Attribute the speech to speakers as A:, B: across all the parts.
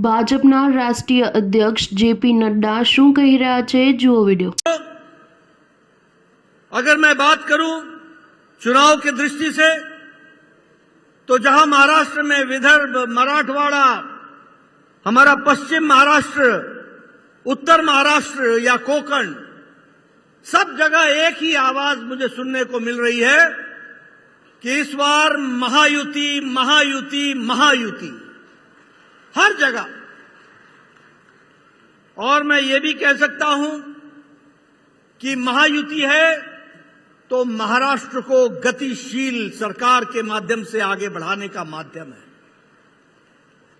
A: ભાજપના રાષ્ટ્રીય અધ્યક્ષ જેપી નડ્ડા શું કહી રહ્યા છે, જુઓ वीडियो।
B: अगर मैं बात करूं चुनाव की दृष्टि से तो जहां महाराष्ट्र में विदर्भ, मराठवाड़ा, हमारा पश्चिम महाराष्ट्र, उत्तर महाराष्ट्र या कोंकण, सब जगह एक ही आवाज मुझे सुनने को मिल रही है कि इस बार महायुति महायुति महायुति हर जगह। और मैं ये भी कह सकता हूं कि महायुति है तो महाराष्ट्र को गतिशील सरकार के माध्यम से आगे बढ़ाने का माध्यम है।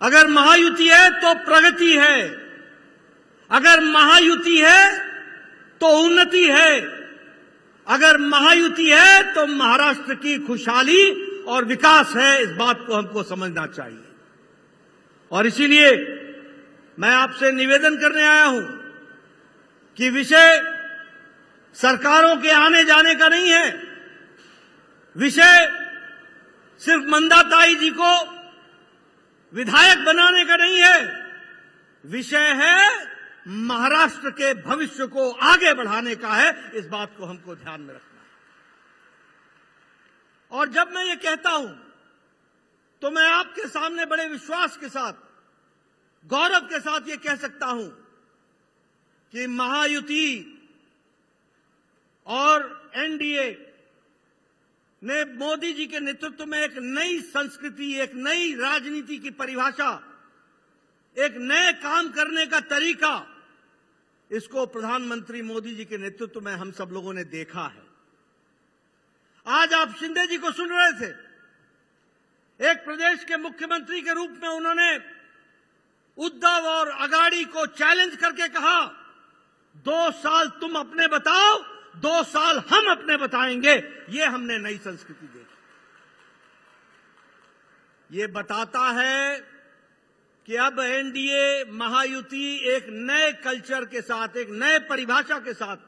B: अगर महायुति है तो प्रगति है, अगर महायुति है तो उन्नति है, अगर महायुति है तो महाराष्ट्र की खुशहाली और विकास है। इस बात को हमको समझना चाहिए और इसीलिए मैं आपसे निवेदन करने आया हूं कि विषय सरकारों के आने जाने का नहीं है, विषय सिर्फ मंदाताई जी को विधायक बनाने का नहीं है, विषय है महाराष्ट्र के भविष्य को आगे बढ़ाने का है। इस बात को हमको ध्यान में रखना है। और जब मैं ये कहता हूं तो मैं आपके सामने बड़े विश्वास के साथ, गौरव के साथ ये कह सकता हूं कि महायुति और एनडीए ने मोदी जी के नेतृत्व में एक नई संस्कृति, एक नई राजनीति की परिभाषा, एक नए काम करने का तरीका, इसको प्रधानमंत्री मोदी जी के नेतृत्व में हम सब लोगों ने देखा है। आज आप शिंदे जी को सुन रहे थे, एक प्रदेश के मुख्यमंत्री के रूप में उन्होंने उद्धव और अगाड़ी को चैलेंज करके कहा, 2 साल तुम अपने बताओ, 2 साल हम अपने बताएंगे। ये हमने नई संस्कृति देखी। ये बताता है कि अब एनडीए महायुति एक नए कल्चर के साथ, एक नए परिभाषा के साथ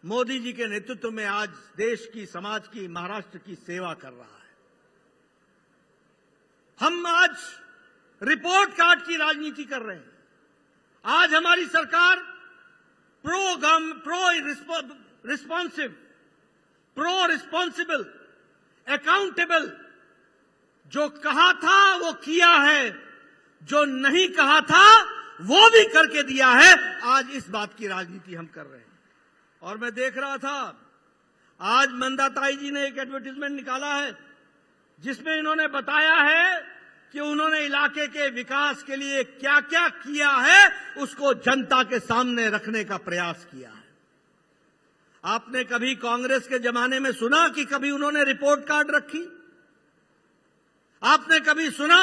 B: मोदी जी के नेतृत्व में आज देश की, समाज की, महाराष्ट्र की सेवा कर रहा है। हम आज रिपोर्ट कार्ड की राजनीति कर रहे हैं। आज हमारी सरकार pro responsive, pro responsible, accountable, जो कहा था वो किया है, जो नहीं कहा था वो भी करके दिया है। आज इस बात की राजनीति हम कर रहे हैं। और मैं देख रहा था आज मंदाताई जी ने एक एडवर्टाइजमेंट निकाला है जिसमें इन्होंने बताया है कि उन्होंने इलाके के विकास के लिए क्या क्या किया है उसको जनता के सामने रखने का प्रयास किया है। आपने कभी कांग्रेस के जमाने में सुना कि कभी उन्होंने रिपोर्ट कार्ड रखी? आपने कभी सुना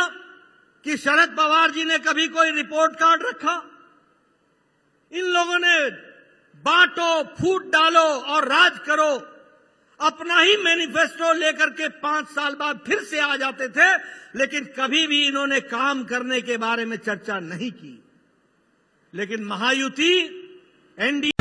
B: कि शरद पवार जी ने कभी कोई रिपोर्ट कार्ड रखा? इन लोगों ने बांटो, फूट डालो और राज करो, अपना ही मैनिफेस्टो लेकर के 5 साल बाद फिर से आ जाते थे, लेकिन कभी भी इन्होंने काम करने के बारे में चर्चा नहीं की। लेकिन महायुति, एनडीए